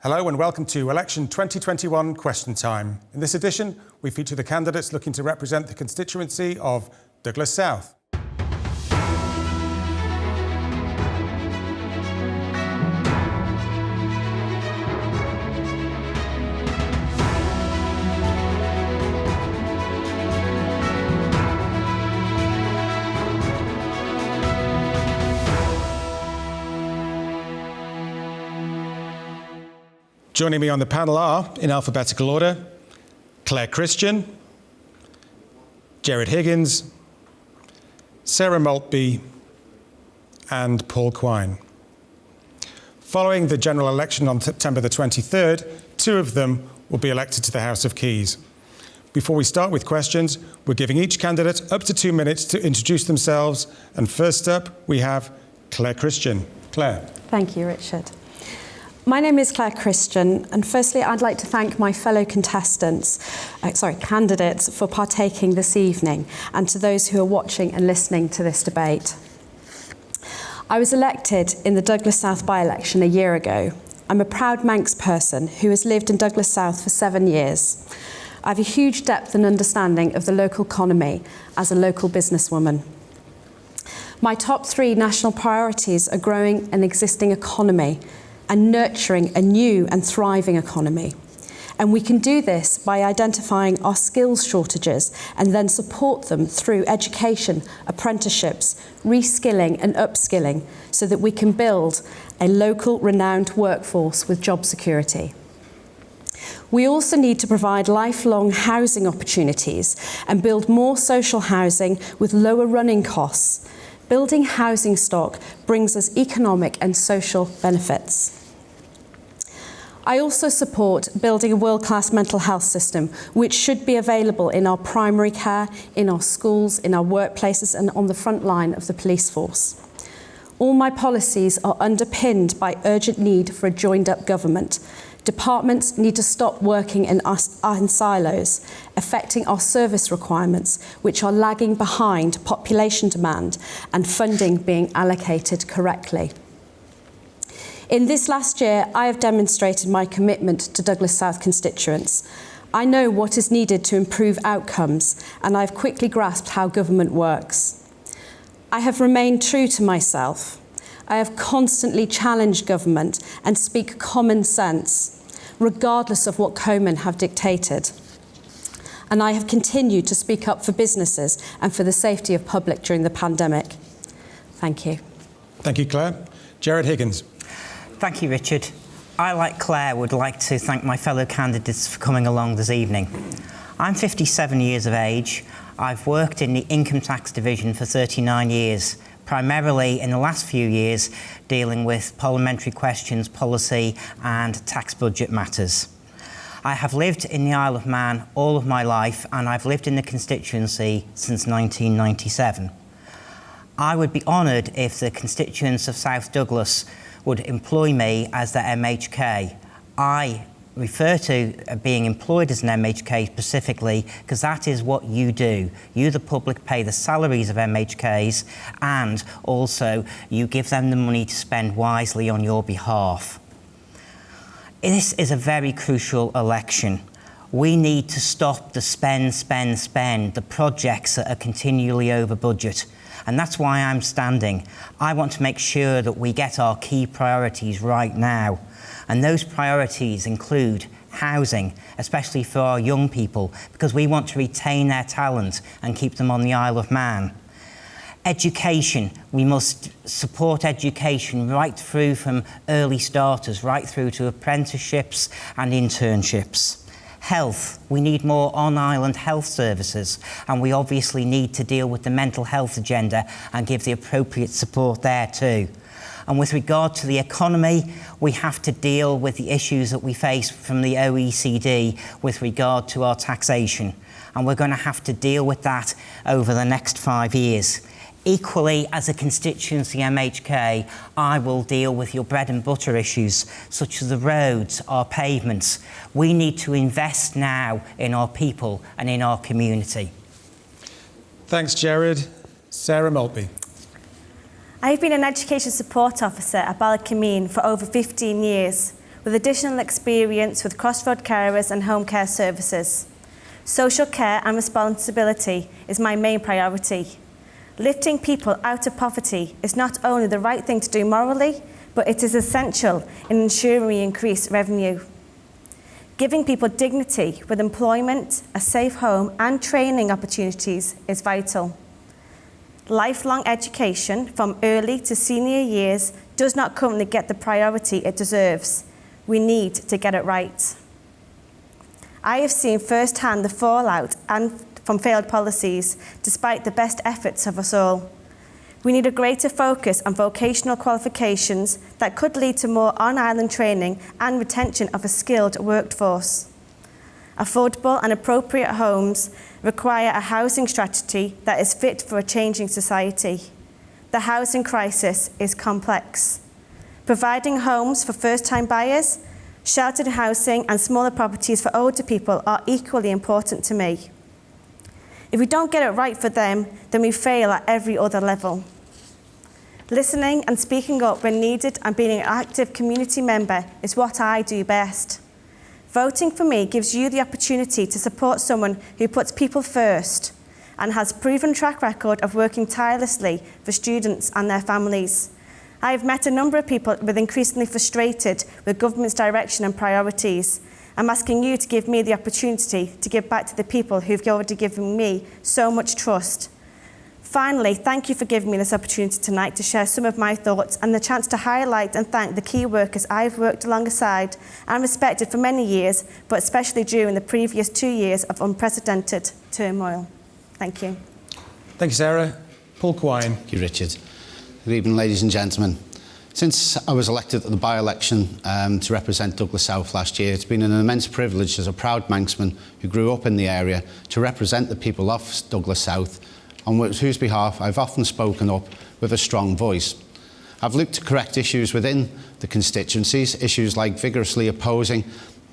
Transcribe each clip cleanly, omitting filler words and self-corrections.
Hello and welcome to Election 2021 Question Time. In this edition, we feature the candidates looking to represent the constituency of Douglas South. Joining me on the panel are, in alphabetical order, Claire Christian, Gerard Higgins, Sarah Maltby, and Paul Quine. Following the general election on September the 23rd, two of them will be elected to the House of Keys. Before we start with questions, we're giving each candidate up to 2 minutes to introduce themselves. And first up, we have Claire Christian. Claire. Thank you, Richard. My name is Claire Christian, and firstly I'd like to thank my fellow candidates for partaking this evening, and to those who are watching and listening to this debate. I was elected in the Douglas South by-election a year ago. I'm a proud Manx person who has lived in Douglas South for 7 years. I have a huge depth and understanding of the local economy as a local businesswoman. My top 3 national priorities are growing an existing economy and nurturing a new and thriving economy. And we can do this by identifying our skills shortages and then support them through education, apprenticeships, reskilling and upskilling so that we can build a local renowned workforce with job security. We also need to provide lifelong housing opportunities and build more social housing with lower running costs. Building housing stock brings us economic and social benefits. I also support building a world-class mental health system, which should be available in our primary care, in our schools, in our workplaces, and on the front line of the police force. All my policies are underpinned by urgent need for a joined-up government. Departments need to stop working in silos, affecting our service requirements, which are lagging behind population demand and funding being allocated correctly. In this last year, I have demonstrated my commitment to Douglas South constituents. I know what is needed to improve outcomes, and I've quickly grasped how government works. I have remained true to myself. I have constantly challenged government and speak common sense, regardless of what Coman have dictated. And I have continued to speak up for businesses and for the safety of public during the pandemic. Thank you. Thank you, Claire. Gerard Higgins. Thank you, Richard. I, like Claire, would like to thank my fellow candidates for coming along this evening. I'm 57 years of age. I've worked in the income tax division for 39 years, primarily in the last few years dealing with parliamentary questions, policy and tax budget matters. I have lived in the Isle of Man all of my life, and I've lived in the constituency since 1997. I would be honoured if the constituents of South Douglas would employ me as their MHK. I refer to being employed as an MHK specifically because that is what you do. You, the public, pay the salaries of MHKs, and also you give them the money to spend wisely on your behalf. This is a very crucial election. We need to stop the spend, the projects that are continually over budget. And that's why I'm standing. I want to make sure that we get our key priorities right now. And those priorities include housing, especially for our young people, because we want to retain their talent and keep them on the Isle of Man. Education, we must support education right through from early starters, right through to apprenticeships and internships. Health, we need more on-island health services, and we obviously need to deal with the mental health agenda and give the appropriate support there too. And with regard to the economy, we have to deal with the issues that we face from the OECD with regard to our taxation. And we're going to have to deal with that over the next 5 years. Equally, as a constituency MHK, I will deal with your bread and butter issues, such as the roads, our pavements. We need to invest now in our people and in our community. Thanks, Gerard. Sarah Maltby. I've been an education support officer at Ballacameen for over 15 years. with additional experience with crossroad carers and home care services. Social care and responsibility is my main priority. Lifting people out of poverty is not only the right thing to do morally, but it is essential in ensuring we increase revenue. Giving people dignity with employment, a safe home, and training opportunities is vital. Lifelong education from early to senior years does not currently get the priority it deserves. We need to get it right. I have seen firsthand the fallout from failed policies, despite the best efforts of us all. We need a greater focus on vocational qualifications that could lead to more on-island training and retention of a skilled workforce. Affordable and appropriate homes require a housing strategy that is fit for a changing society. The housing crisis is complex. Providing homes for first-time buyers, sheltered housing and smaller properties for older people are equally important to me. If we don't get it right for them, then we fail at every other level. Listening and speaking up when needed and being an active community member is what I do best. Voting for me gives you the opportunity to support someone who puts people first and has a proven track record of working tirelessly for students and their families. I have met a number of people with increasingly frustrated with government's direction and priorities. I'm asking you to give me the opportunity to give back to the people who've already given me so much trust. Finally, thank you for giving me this opportunity tonight to share some of my thoughts and the chance to highlight and thank the key workers I've worked alongside and respected for many years, but especially during the previous 2 years of unprecedented turmoil. Thank you. Thank you, Sarah. Paul Quine. Thank you, Richard. Good evening, ladies and gentlemen. Since I was elected at the by-election to represent Douglas South last year, it's been an immense privilege as a proud Manxman who grew up in the area to represent the people of Douglas South, on whose behalf I've often spoken up with a strong voice. I've looked to correct issues within the constituencies, issues like vigorously opposing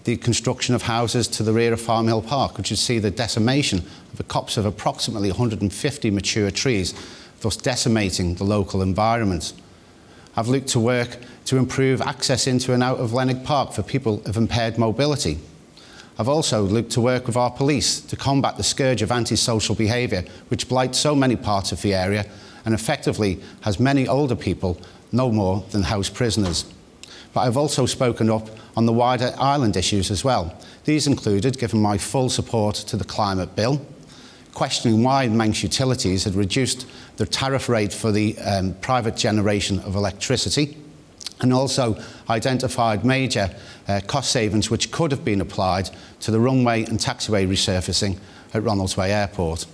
the construction of houses to the rear of Farm Hill Park, which would see the decimation of a copse of approximately 150 mature trees, thus decimating the local environment. I've looked to work to improve access into and out of Lennox Park for people of impaired mobility. I've also looked to work with our police to combat the scourge of antisocial behaviour which blights so many parts of the area and effectively has many older people no more than house prisoners. But I've also spoken up on the wider island issues as well. These included giving my full support to the climate bill, questioning why Manx Utilities had reduced the tariff rate for the private generation of electricity, and also identified major cost savings which could have been applied to the runway and taxiway resurfacing at Ronaldsway Airport.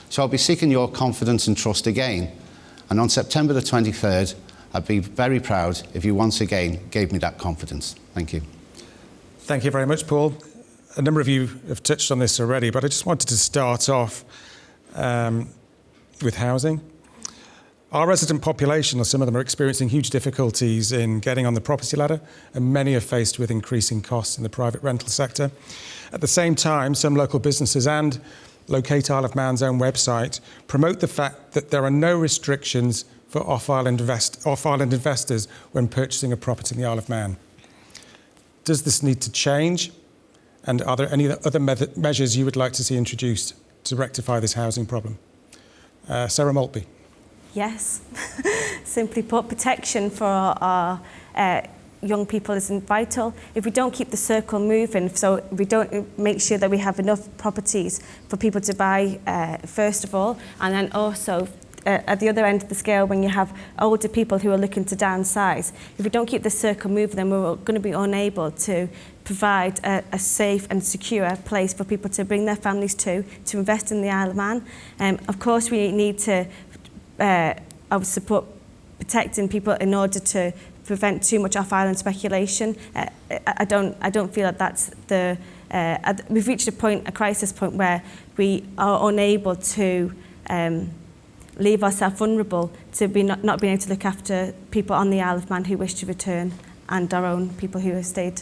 So I'll be seeking your confidence and trust again, and on September the 23rd, I'd be very proud if you once again gave me that confidence. Thank you. Thank you very much, Paul. A number of you have touched on this already, but I just wanted to start off with housing. Our resident population, or some of them, are experiencing huge difficulties in getting on the property ladder, and many are faced with increasing costs in the private rental sector. At the same time, some local businesses and Locate Isle of Man's own website promote the fact that there are no restrictions for off-island investors when purchasing a property in the Isle of Man. Does this need to change? And are there any other measures you would like to see introduced to rectify this housing problem? Sarah Maltby. Yes. Simply put, protection for our young people is vital. If we don't keep the circle moving, so we don't make sure that we have enough properties for people to buy, first of all, and then also at the other end of the scale, when you have older people who are looking to downsize, if we don't keep the circle moving, then we're going to be unable to provide a safe and secure place for people to bring their families to invest in the Isle of Man. Of course, we need to support protecting people in order to prevent too much off-island speculation. I don't feel that that's the. We've reached a crisis point where we are unable to leave ourselves vulnerable to not being able to look after people on the Isle of Man who wish to return, and our own people who have stayed.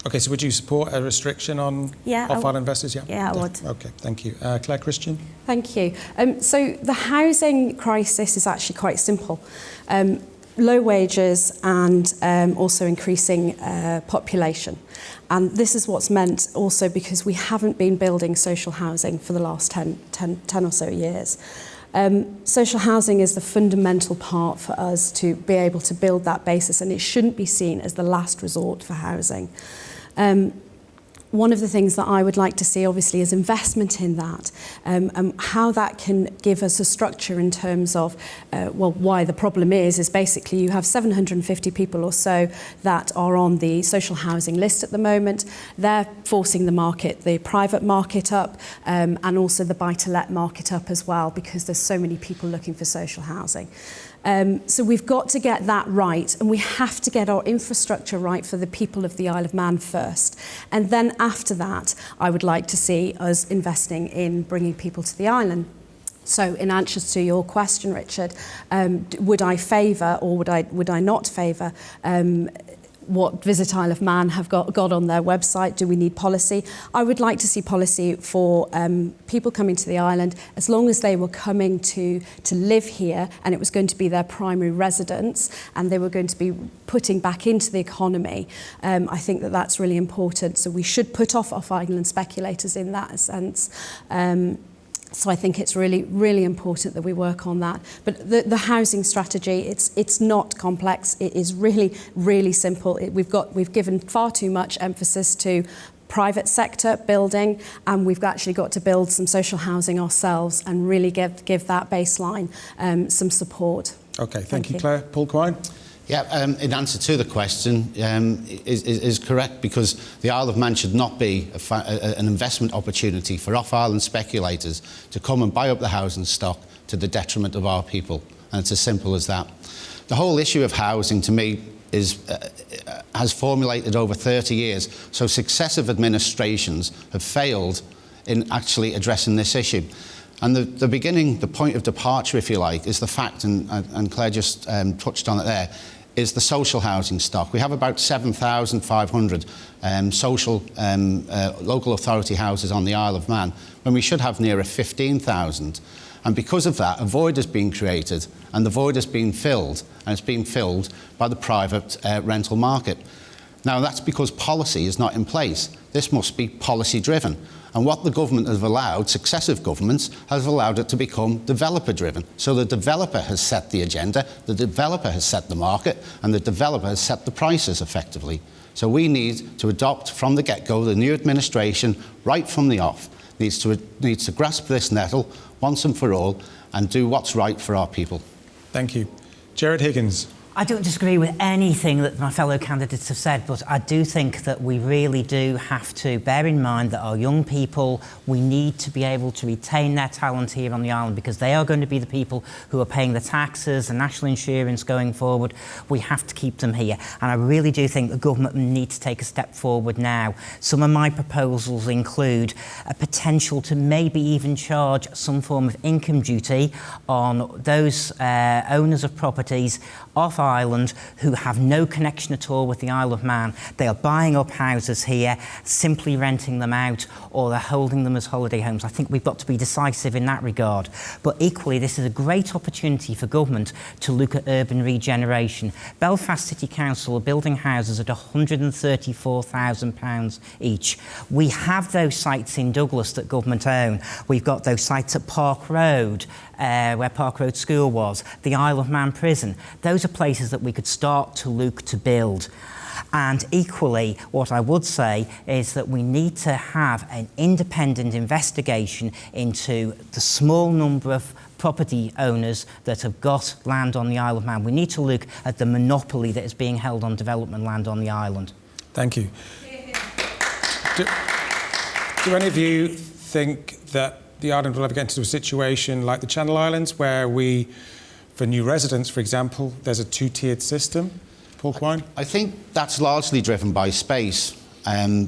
Okay, so would you support a restriction on off-island investors? Yeah, I would. Okay, thank you. Claire Christian? Thank you. So the housing crisis is actually quite simple. low wages and also increasing population. And this is what's meant also because we haven't been building social housing for the last 10 or so years. Social housing is the fundamental part for us to be able to build that basis, and it shouldn't be seen as the last resort for housing. One of the things that I would like to see, obviously, is investment in that, and how that can give us a structure in terms of, why the problem is basically you have 750 people or so that are on the social housing list at the moment. They're forcing the private market up, and also the buy-to-let market up as well, because there's so many people looking for social housing. So we've got to get that right, and we have to get our infrastructure right for the people of the Isle of Man first. And then after that, I would like to see us investing in bringing people to the island. So in answer to your question, Richard, would I favour or would I not favour what Visit Isle of Man have got on their website? Do we need policy? I would like to see policy for people coming to the island, as long as they were coming to live here and it was going to be their primary residence and they were going to be putting back into the economy. I think that that's really important. So we should put off island speculators in that sense. So I think it's really, really important that we work on that. But the housing strategy, it's not complex. It is really, really simple. We've given far too much emphasis to private sector building, and we've actually got to build some social housing ourselves and really give that baseline some support. Okay, thank you, Claire. Paul Quine? Yeah, in answer to the question, is correct, because the Isle of Man should not be an investment opportunity for off-island speculators to come and buy up the housing stock to the detriment of our people. And it's as simple as that. The whole issue of housing, to me, has formulated over 30 years. So successive administrations have failed in actually addressing this issue. And the point of departure, if you like, is the fact, and Claire just touched on it there, is the social housing stock. We have about 7,500 local authority houses on the Isle of Man, when we should have nearer 15,000. And because of that, a void has been created, and the void has been filled, and it's been filled by the private rental market. Now, that's because policy is not in place. This must be policy-driven. And what the government has allowed, successive governments, has allowed it to become developer-driven. So the developer has set the agenda, the developer has set the market, and the developer has set the prices effectively. So we need to adopt from the get-go, the new administration, right from the off, needs to grasp this nettle once and for all and do what's right for our people. Thank you. Jared Higgins. I don't disagree with anything that my fellow candidates have said, but I do think that we really do have to bear in mind that our young people, we need to be able to retain their talent here on the island, because they are going to be the people who are paying the taxes and national insurance going forward. We have to keep them here. And I really do think the government needs to take a step forward now. Some of my proposals include a potential to maybe even charge some form of income duty on those owners of properties off island who have no connection at all with the Isle of Man. They are buying up houses here, simply renting them out, or they're holding them as holiday homes. I think we've got to be decisive in that regard. But equally, this is a great opportunity for government to look at urban regeneration. Belfast City Council are building houses at £134,000 each. We have those sites in Douglas that government own. We've got those sites at Park Road, where Park Road School was, the Isle of Man Prison. Those are places that we could start to look to build. And equally, what I would say is that we need to have an independent investigation into the small number of property owners that have got land on the Isle of Man. We need to look at the monopoly that is being held on development land on the island. Thank you. Do any of you think that the island will ever get into a situation like the Channel Islands, where for new residents, for example, there's a two-tiered system? Paul Quine? I think that's largely driven by space.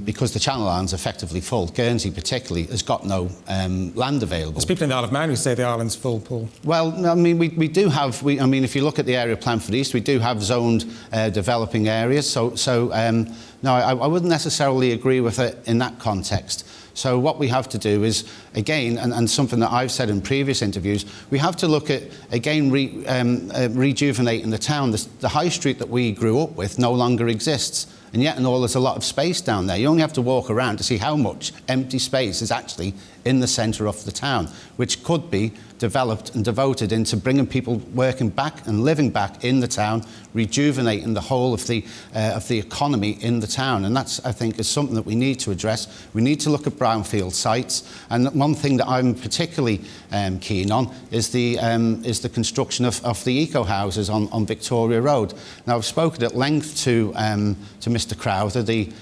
because the Channel Islands are effectively full. Guernsey particularly has got no land available. There's people in the Isle of Man who say the island's full, Paul. Well, I mean, we do have, I mean, if you look at the area plan for the East, we do have zoned developing areas. No, I wouldn't necessarily agree with it in that context. So what we have to do is, again, and something that I've said in previous interviews, we have to look at, again, rejuvenating the town. The high street that we grew up with no longer exists. And yet and all, there's a lot of space down there. You only have to walk around to see how much empty space is actually in the centre of the town, which could be developed and devoted into bringing people working back and living back in the town, rejuvenating the whole of the economy in the town. And that's, I think, is something that we need to address. We need to look at brownfield sites. And one thing that I'm particularly keen on is the construction of the eco-houses on Victoria Road. Now, I've spoken at length to Mr. Crowther, the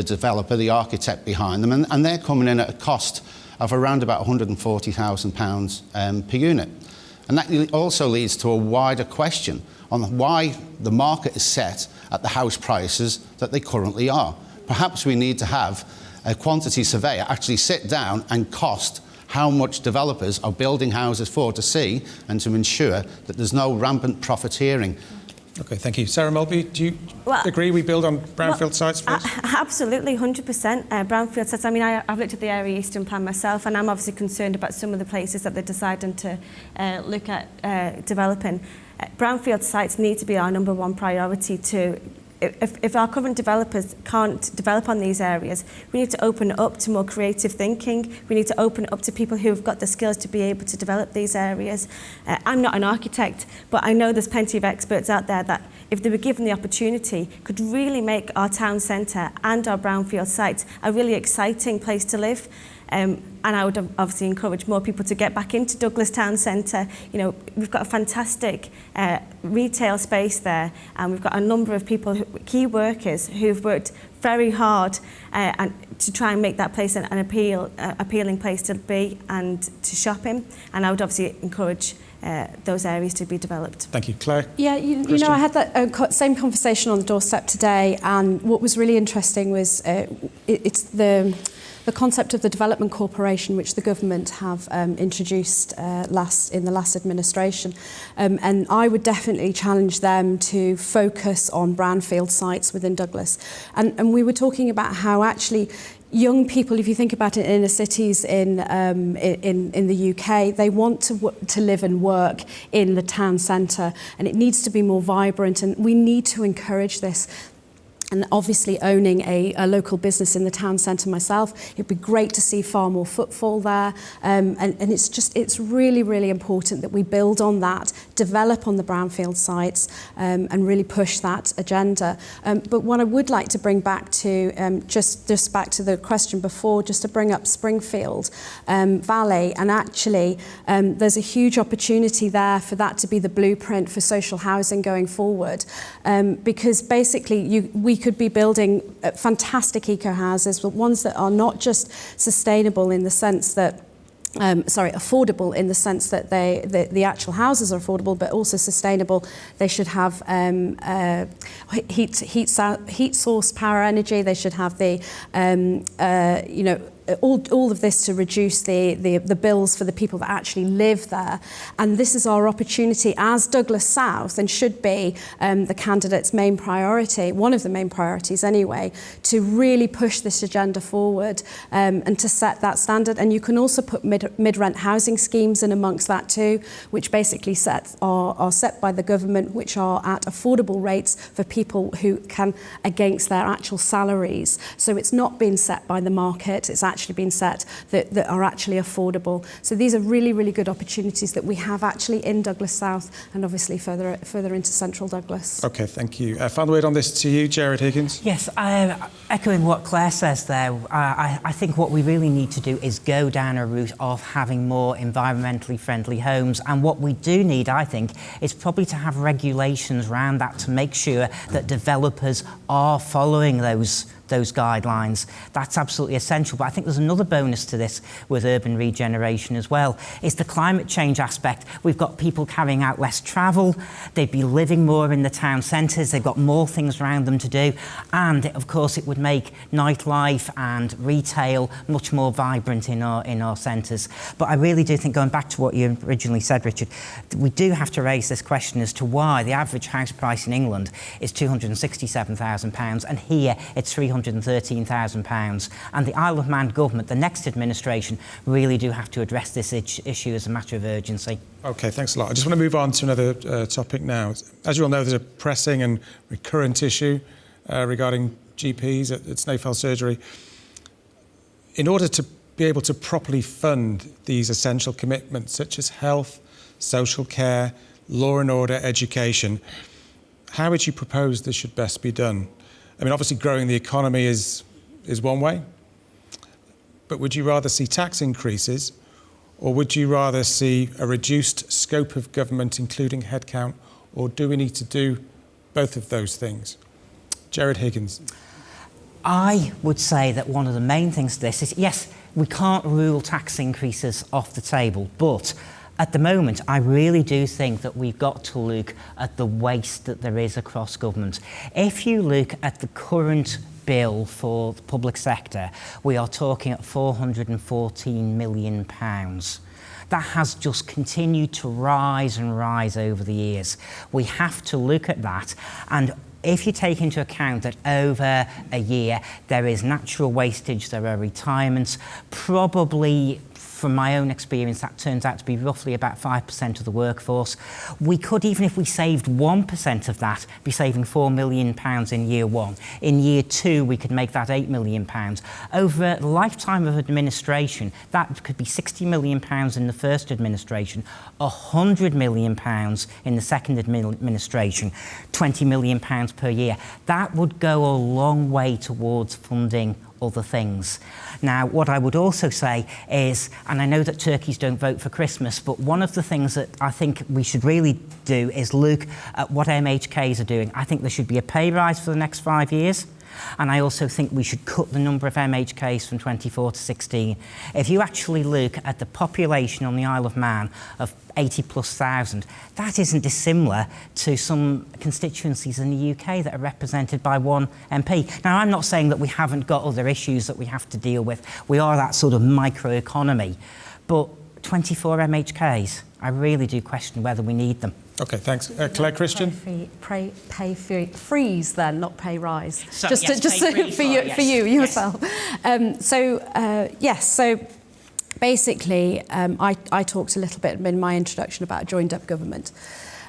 developer, the architect behind them, and they're coming in at a cost of around about £140,000 per unit. And that also leads to a wider question on why the market is set at the house prices that they currently are. Perhaps we need to have a quantity surveyor actually sit down and cost how much developers are building houses for, to see and to ensure that there's no rampant profiteering. Okay, thank you. Sarah Maltby, do you agree we build on brownfield sites first? Absolutely, 100% brownfield sites. I mean, I've looked at the Area Eastern Plan myself, and I'm obviously concerned about some of the places that they're deciding to look at developing. Brownfield sites need to be our number one priority to... If our current developers can't develop on these areas, we need to open it up to more creative thinking. We need to open it up to people who've got the skills to be able to develop these areas. I'm not an architect, but I know there's plenty of experts out there that, if they were given the opportunity, could really make our town centre and our brownfield sites a really exciting place to live. And I would obviously encourage more people to get back into Douglas Town Centre. You know, we've got a fantastic retail space there, and we've got a number of people, key workers, who've worked very hard and to try and make that place an appealing place to be and to shop in. And I would obviously encourage those areas to be developed. Thank you. Claire? Yeah, you know, I had that same conversation on the doorstep today, and what was really interesting was it's the concept of the Development Corporation, which the government have introduced in the last administration. And I would definitely challenge them to focus on brownfield sites within Douglas. And we were talking about how actually young people, if you think about it, in inner cities in the UK, they want to live and work in the town centre, and it needs to be more vibrant, and we need to encourage this. And obviously owning a local business in the town centre myself, it'd be great to see far more footfall there. And it's really, really important that we build on that, develop on the brownfield sites, and really push that agenda. But what I would like to bring back to, just back to the question before, just to bring up Springfield Valley, and actually there's a huge opportunity there for that to be the blueprint for social housing going forward. Because basically we could be building fantastic eco-houses, but ones that are not just sustainable in the sense that affordable in the sense that the actual houses are affordable, but also sustainable. They should have heat source power energy. They should have the all of this to reduce the bills for the people that actually live there. And this is our opportunity as Douglas South, and should be the candidate's main priority, one of the main priorities anyway, to really push this agenda forward and to set that standard. And you can also put mid-rent housing schemes in amongst that too, which basically are set by the government, which are at affordable rates for people who can, against their actual salaries. So it's not being set by the market, it's actually been set that are actually affordable. So these are really, really good opportunities that we have actually in Douglas South, and obviously further into central Douglas. Okay, thank you. Final word on this to you, Jared Higgins. Yes, echoing what Claire says there, I think what we really need to do is go down a route of having more environmentally friendly homes, and what we do need, I think, is probably to have regulations around that to make sure that developers are following those those guidelines. That's absolutely essential. But I think there's another bonus to this with urban regeneration as well. It's the climate change aspect. We've got people carrying out less travel. They'd be living more in the town centres. They've got more things around them to do. And of course, it would make nightlife and retail much more vibrant in our centres. But I really do think, going back to what you originally said, Richard, we do have to raise this question as to why the average house price in England is £267,000 and here it's £313,000. And the Isle of Man government, the next administration, really do have to address this issue as a matter of urgency. OK, thanks a lot. I just want to move on to another topic now. As you all know, there's a pressing and recurrent issue regarding GPs at Snaefell Surgery. In order to be able to properly fund these essential commitments such as health, social care, law and order, education, how would you propose this should best be done? I mean, obviously growing the economy is one way, but would you rather see tax increases, or would you rather see a reduced scope of government, including headcount, or do we need to do both of those things? Jared Higgins. I would say that one of the main things to this is, yes, we can't rule tax increases off the table, but at the moment, I really do think that we've got to look at the waste that there is across government. If you look at the current bill for the public sector, we are talking at £414 million. That has just continued to rise and rise over the years. We have to look at that, and if you take into account that over a year there is natural wastage, there are retirements, probably from my own experience that turns out to be roughly about 5% of the workforce. We could, even if we saved 1% of that, be saving £4 million in year one. In year two, we could make that £8 million. Over the lifetime of administration, that could be £60 million in the first administration, £100 million in the second administration, £20 million per year. That would go a long way towards funding other things. Now, what I would also say is, and I know that turkeys don't vote for Christmas, but one of the things that I think we should really do is look at what MHKs are doing. I think there should be a pay rise for the next 5 years. And I also think we should cut the number of MHKs from 24 to 16. If you actually look at the population on the Isle of Man of 80,000+, that isn't dissimilar to some constituencies in the UK that are represented by one MP. Now, I'm not saying that we haven't got other issues that we have to deal with. We are that sort of microeconomy. But 24 MHKs, I really do question whether we need them. OK, thanks. Claire Christian? Pay freeze then, not pay rise. So, just yes, for you yourself. Yes. So basically, I talked a little bit in my introduction about joined-up government.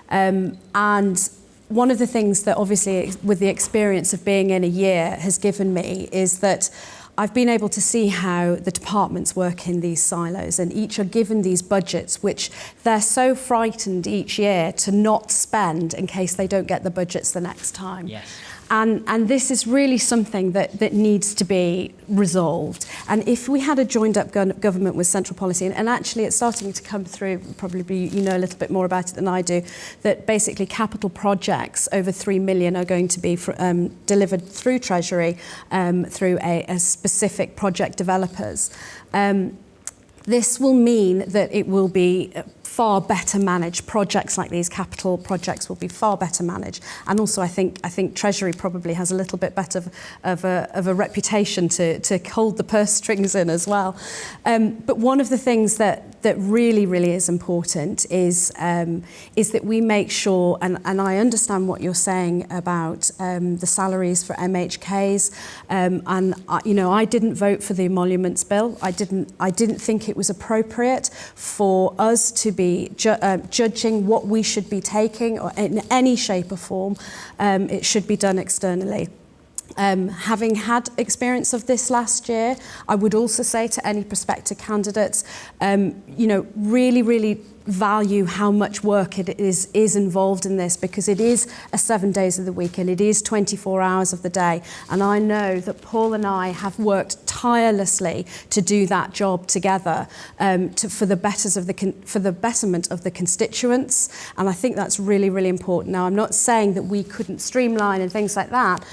And one of the things that obviously, with the experience of being in a year, has given me is that I've been able to see how the departments work in these silos, and each are given these budgets which they're so frightened each year to not spend in case they don't get the budgets the next time. Yes. And this is really something that needs to be resolved. And if we had a joined-up government with central policy, and actually it's starting to come through, probably you know a little bit more about it than I do, that basically capital projects over 3 million are going to be delivered through Treasury through a specific project developers. This will mean that it will be far better managed. Projects like these, capital projects, will be far better managed. And also, I think Treasury probably has a little bit better of a reputation to hold the purse strings in as well. But one of the things that really is important is that we make sure, and I understand what you're saying about the salaries for MHKs, and I didn't vote for the emoluments bill. I didn't think it was appropriate for us to be judging what we should be taking, or in any shape or form. It should be done externally. Having had experience of this last year, I would also say to any prospective candidates, really value how much work it is involved in this, because it is 7 days of the week and it is 24 hours of the day. And I know that Paul and I have worked tirelessly to do that job together for the betterment of the constituents. And I think that's really important. Now, I'm not saying that we couldn't streamline and things like that.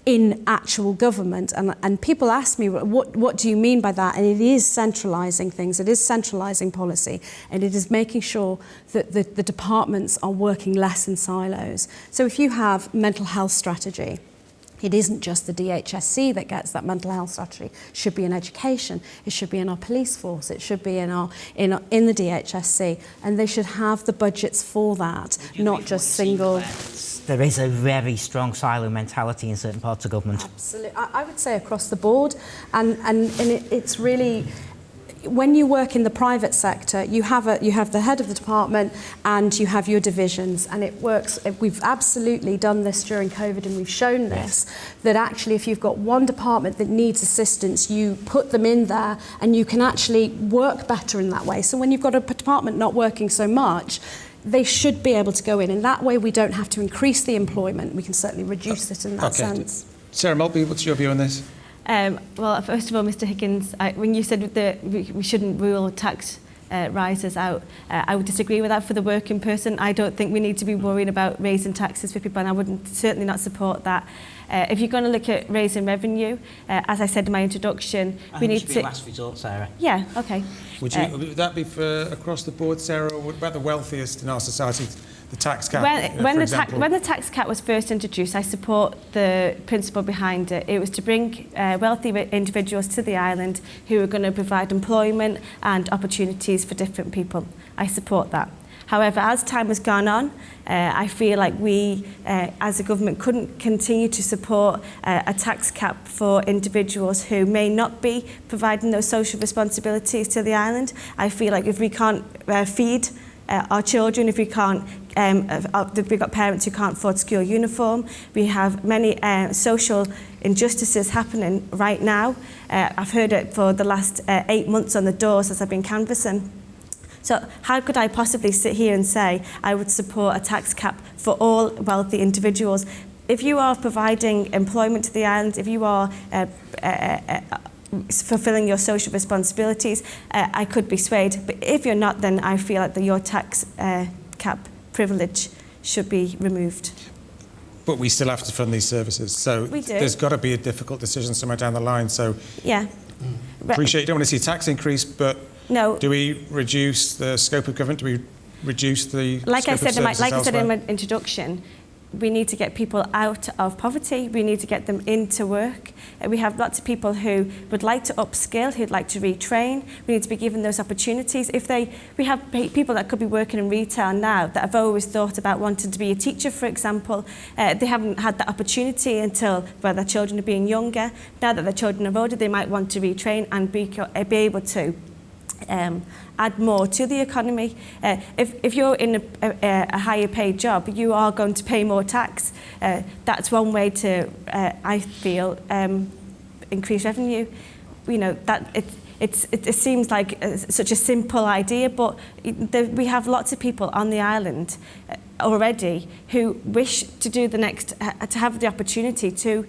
in actual government. And people ask me, what do you mean by that? And it is centralising things, it is centralising policy, and it is making sure that the departments are working less in silos. So if you have mental health strategy, it isn't just the DHSC that gets that mental health strategy. It should be in education. It should be in our police force. It should be in the DHSC, and they should have the budgets for that, not just single. There is a very strong silo mentality in certain parts of government. Absolutely, I would say across the board, and it's really. When you work in the private sector, you have the head of the department and you have your divisions, and it works. We've absolutely done this during COVID, and we've shown this, that actually if you've got one department that needs assistance, you put them in there and you can actually work better in that way. So when you've got a department not working so much, they should be able to go in, and that way we don't have to increase the employment. We can certainly reduce it in that sense. Sarah Maltby, what's your view on this? Well, first of all, Mr Higgins, when you said that we shouldn't rule tax rises out, I would disagree with that. For the working person, I don't think we need to be worrying about raising taxes for people, and I would certainly not support that. If you're going to look at raising revenue, as I said in my introduction, we need to... It should be a last resort, Sarah. Yeah, okay. Would that be for across the board, Sarah, or what about the wealthiest in our society? The tax cap, when the tax cap was first introduced, I support the principle behind it. It was to bring wealthy individuals to the island who are going to provide employment and opportunities for different people. I support that. However, as time has gone on, I feel like we, as a government, couldn't continue to support a tax cap for individuals who may not be providing those social responsibilities to the island. I feel like if we can't feed our children, if we can't, we've got parents who can't afford school uniform. We have many social injustices happening right now. I've heard it for the last 8 months on the doors as I've been canvassing. So how could I possibly sit here and say I would support a tax cap for all wealthy individuals? If you are providing employment to the island, if you are fulfilling your social responsibilities, I could be swayed. But if you're not, then I feel like your tax cap privilege should be removed. But we still have to fund these services. So we do. There's got to be a difficult decision somewhere down the line. So yeah. Appreciate you don't want to see tax increase, but no. Do we reduce the scope of government? Do we reduce the like scope I said of services Like I said in elsewhere? my introduction, we need to get people out of poverty. We need to get them into work. We have lots of people who would like to upskill, who'd like to retrain. We need to be given those opportunities. We have people that could be working in retail now that have always thought about wanting to be a teacher, for example. They haven't had that opportunity until their children are being younger. Now that their children are older, they might want to retrain and be able to add more to the economy. If you're in a higher paid job, you are going to pay more tax. That's one way to, I feel, increase revenue. You know, that it seems like such a simple idea, but we have lots of people on the island already who wish to do to have the opportunity to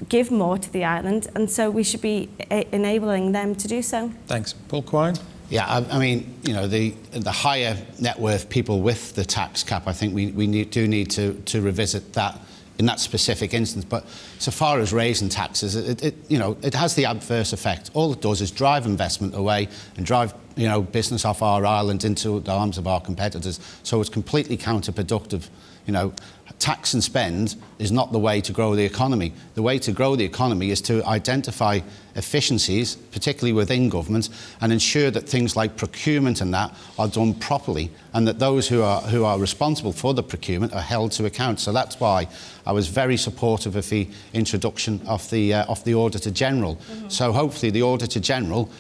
give more to the island, and so we should be enabling them to do so. Thanks. Paul Quine? Yeah, I mean, you know, the higher net worth people with the tax cap, I think we do need to revisit that in that specific instance. But so far as raising taxes, it has the adverse effect. All it does is drive investment away and drive, you know, business off our island into the arms of our competitors. So it's completely counterproductive. You know, tax and spend is not the way to grow the economy. The way to grow the economy is to identify efficiencies, particularly within government, and ensure that things like procurement and that are done properly, and that those who are responsible for the procurement are held to account. So that's why I was very supportive of the introduction of the Auditor General. Mm-hmm. So hopefully the Auditor General,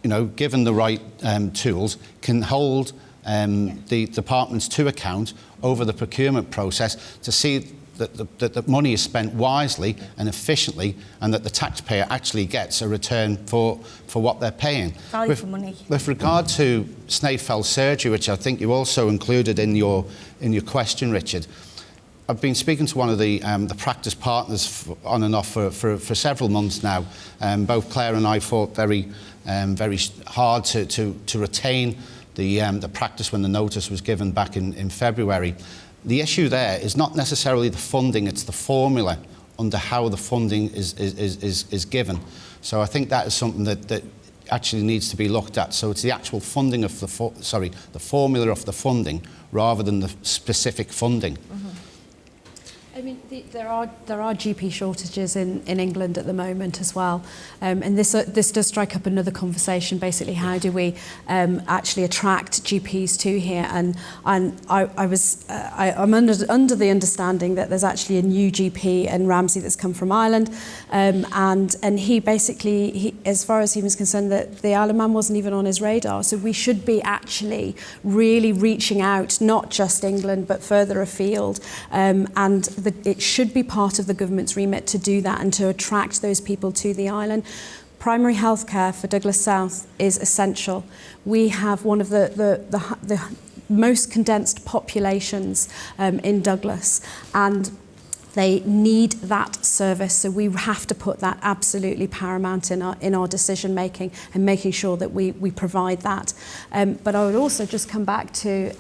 you know, given the right tools, can hold the departments to account over the procurement process to see that the money is spent wisely and efficiently, and that the taxpayer actually gets a return for what they're paying. Value for money. With regard to Snaefell surgery, which I think you also included in your question, Richard, I've been speaking to one of the practice partners on and off for several months now. Both Claire and I fought very hard to retain the practice when the notice was given back in February. The issue there is not necessarily the funding, it's the formula under how the funding is given. So I think that is something that actually needs to be looked at. So it's the actual funding of the formula of the funding rather than the specific funding. I mean, there are GP shortages in England at the moment as well, and this does strike up another conversation. Basically, how do we actually attract GPs to here? And I'm under the understanding that there's actually a new GP in Ramsey that's come from Ireland, and he basically, as far as he was concerned, that the Isle of Man wasn't even on his radar. So we should be actually really reaching out, not just England but further afield, and it should be part of the government's remit to do that and to attract those people to the island. Primary health care for Douglas South is essential. We have one of the most condensed populations in Douglas, and they need that service, so we have to put that absolutely paramount in our decision making and making sure that we provide that. But I would also just come back to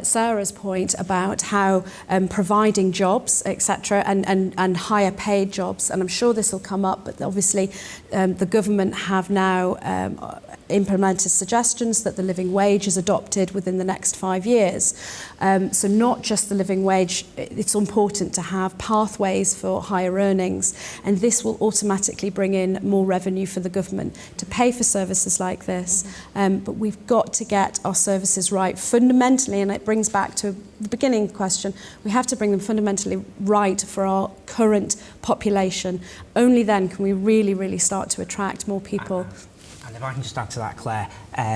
Sarah's point about how providing jobs, etc., and higher paid jobs, and I'm sure this will come up, but obviously the government have now implemented suggestions that the living wage is adopted within the next 5 years. So not just the living wage, it's important to have pathways for higher earnings, and this will automatically bring in more revenue for the government to pay for services like this. But we've got to get our services right fundamentally, and it brings back to the beginning question. We have to bring them fundamentally right for our current population. Only then can we really, really start to attract more people. And if I can just add to that, Claire,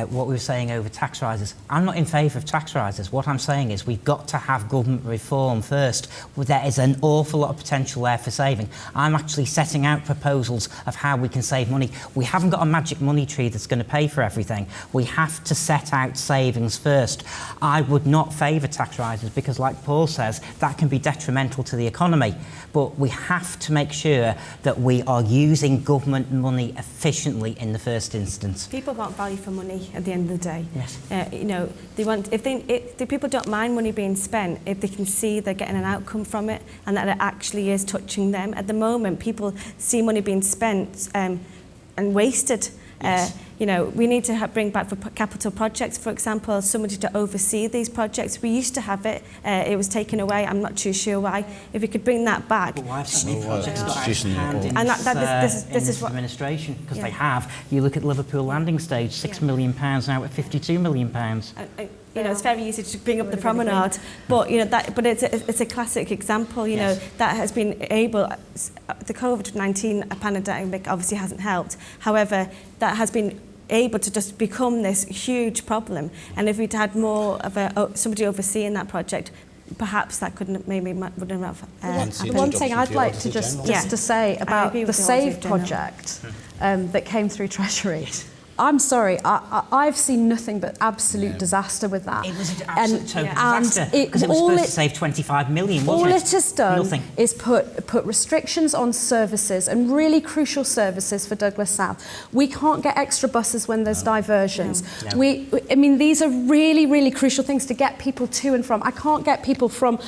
what we were saying over tax rises, I'm not in favour of tax rises. What I'm saying is we've got to have government reform first. There is an awful lot of potential there for saving. I'm actually setting out proposals of how we can save money. We haven't got a magic money tree that's going to pay for everything. We have to set out savings first. I would not favour tax rises because, like Paul says, that can be detrimental to the economy. But we have to make sure that we are using government money efficiently in the first instance. People want value for money at the end of the day. Yes. You know, they want, if the people don't mind money being spent, if they can see they're getting an outcome from it and that it actually is touching them. At the moment, people see money being spent and wasted. Yes. You know, we need to bring back for capital projects, for example, somebody to oversee these projects. We used to have it. It was taken away. I'm not too sure why. If we could bring that back. But why have so many projects got out of institutional hand in and this what administration? Because Yeah. they have. You look at Liverpool landing stage, £6 million now at £52 million. You know, it's very easy to bring up the promenade, but you know but it's a classic example. You know, that has been able. The COVID-19 pandemic obviously hasn't helped. However, that has been able to just become this huge problem. And if we'd had more of somebody overseeing that project, perhaps that wouldn't have happened. The one thing I'd like to just to say about the SAVE project that came through Treasury. I'm sorry, I've seen nothing but absolute disaster with that. It was an absolute total disaster and because it was supposed to save 25 million, wasn't it? All it has done Nothing. is put restrictions on services and really crucial services for Douglas South. We can't get extra buses when there's diversions. No. I mean, these are really, really crucial things to get people to and from. I can't get people from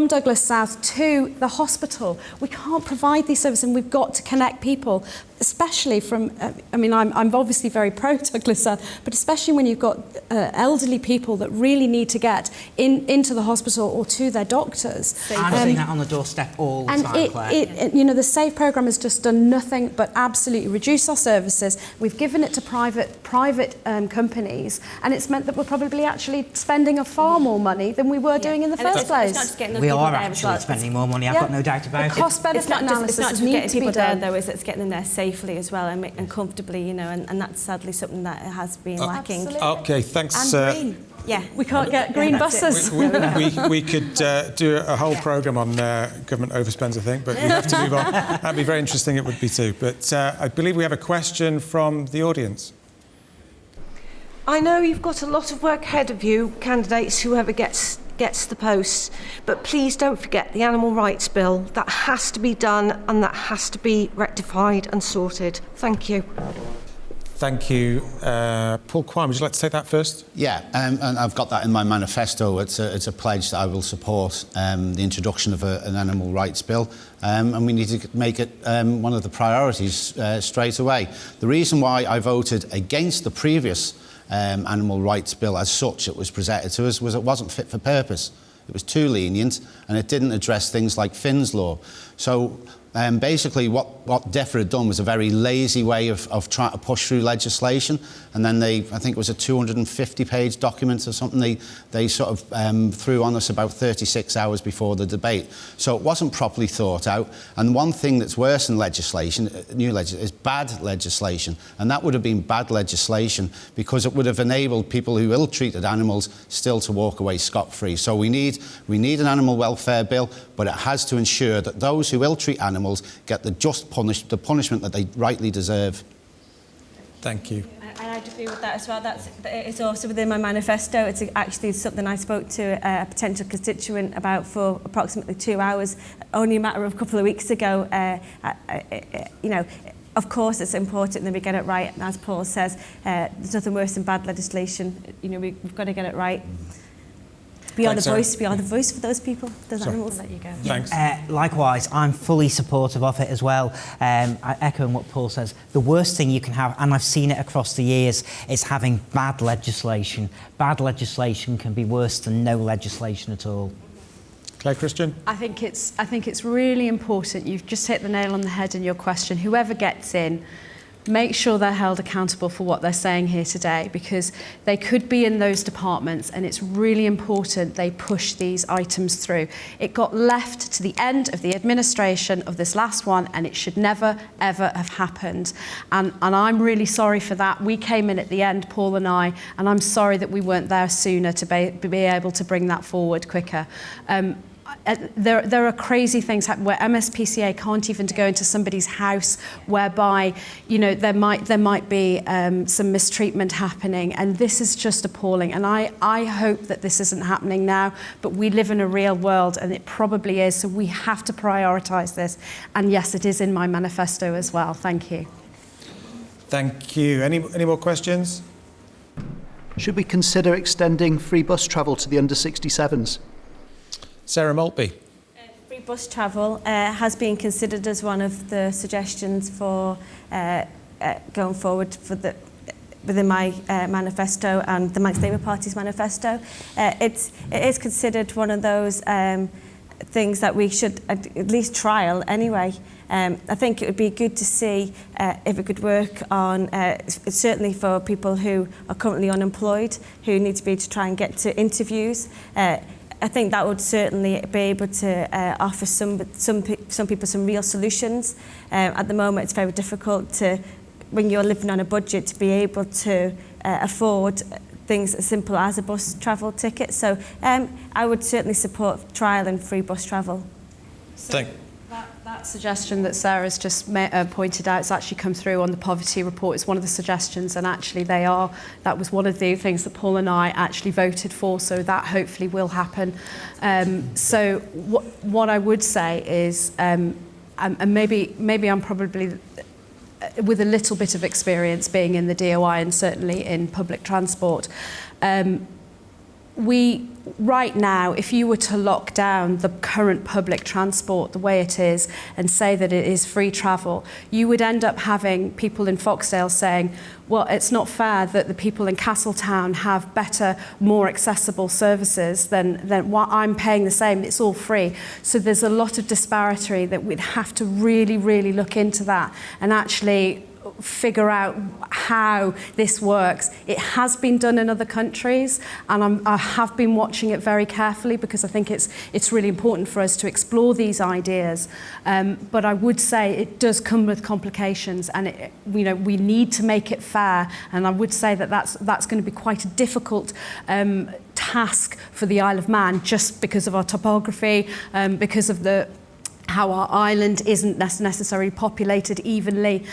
Douglas South to the hospital. We can't provide these services, and we've got to connect people, especially from, I mean, I'm obviously very pro Douglas South, but especially when you've got elderly people that really need to get into the hospital or to their doctors. I'm seeing that on the doorstep all the time, Claire. You know, the SAVE programme has just done nothing but absolutely reduce our services. We've given it to private companies, and it's meant that we're probably actually spending far more money than we were doing in the first place. It's not just getting those We people are there actually spending more money, I've got no doubt about it. The cost-benefit analysis it's not just needs getting to be people there, done. though, it's getting them there safely as well and comfortably, you know, and that's sadly something that has been lacking. Absolutely. Okay, thanks. And green. Yeah. We can't get green buses. We could do a whole programme on government overspends, I think, but we have to move on. That'd be very interesting, it would be too. But I believe we have a question from the audience. I know you've got a lot of work ahead of you, candidates, whoever gets the posts, but please don't forget the Animal Rights Bill. That has to be done and that has to be rectified and sorted. Thank you. Thank you. Paul Quine, would you like to take that first? Yeah, and I've got that in my manifesto. It's a pledge that I will support the introduction of an animal rights bill, and we need to make it one of the priorities straight away. The reason why I voted against the previous animal rights bill as such it was presented to us was it wasn't fit for purpose. It was too lenient, and it didn't address things like Finn's law. So basically what DEFRA had done was a very lazy way of trying to push through legislation, and then I think it was a 250-page document or something, they sort of threw on us about 36 hours before the debate. So it wasn't properly thought out, and one thing that's worse than legislation, is bad legislation, and that would have been bad legislation because it would have enabled people who ill-treated animals still to walk away scot-free. So we need an animal welfare bill, but it has to ensure that those who ill-treat animals get the just punishment that they rightly deserve. Thank you. And I'd agree with that as well. It's also within my manifesto. It's actually something I spoke to a potential constituent about for approximately 2 hours, only a matter of a couple of weeks ago. You know, of course it's important that we get it right, and as Paul says, there's nothing worse than bad legislation. You know, we've got to get it right. Be on the voice for those people, those animals. Let you go. Thanks. Likewise, I'm fully supportive of it as well. I echo what Paul says. The worst thing you can have, and I've seen it across the years, is having bad legislation. Bad legislation can be worse than no legislation at all. Claire Christian? I think it's really important. You've just hit the nail on the head in your question. Whoever gets in, make sure they're held accountable for what they're saying here today, because they could be in those departments, and it's really important they push these items through. It got left to the end of the administration of this last one, and it should never, ever have happened. And I'm really sorry for that. We came in at the end, Paul and I, and I'm sorry that we weren't there sooner to be able to bring that forward quicker. There are crazy things happen where MSPCA can't even go into somebody's house, whereby, you know, there might be some mistreatment happening, and this is just appalling. And I hope that this isn't happening now, but we live in a real world, and it probably is. So we have to prioritise this. And yes, it is in my manifesto as well. Thank you. Thank you. Any more questions? Should we consider extending free bus travel to the under-67s? Sarah Maltby. Free bus travel has been considered as one of the suggestions for going forward within my manifesto and the Manx Labour Party's manifesto. It is considered one of those things that we should at least trial anyway. I think it would be good to see if it could work on, certainly for people who are currently unemployed, who need to be able to try and get to interviews. I think that would certainly be able to offer some people some real solutions. At the moment, it's very difficult to, when you're living on a budget, to be able to afford things as simple as a bus travel ticket. So I would certainly support trial and free bus travel. That suggestion that Sarah's just pointed out has actually come through on the poverty report. It's one of the suggestions, and actually that was one of the things that Paul and I actually voted for, so that hopefully will happen. So what I would say is, and maybe I'm probably with a little bit of experience being in the DOI and certainly in public transport, right now, if you were to lock down the current public transport the way it is and say that it is free travel, you would end up having people in Foxdale saying, well, it's not fair that the people in Castletown have better, more accessible services than what I'm paying the same. It's all free. So there's a lot of disparity that we'd have to really, really look into that and actually figure out how this works. It has been done in other countries, and I have been watching it very carefully because I think it's really important for us to explore these ideas. But I would say it does come with complications, and we need to make it fair. And I would say that that's going to be quite a difficult task for the Isle of Man, just because of our topography, because of how our island isn't necessarily populated evenly.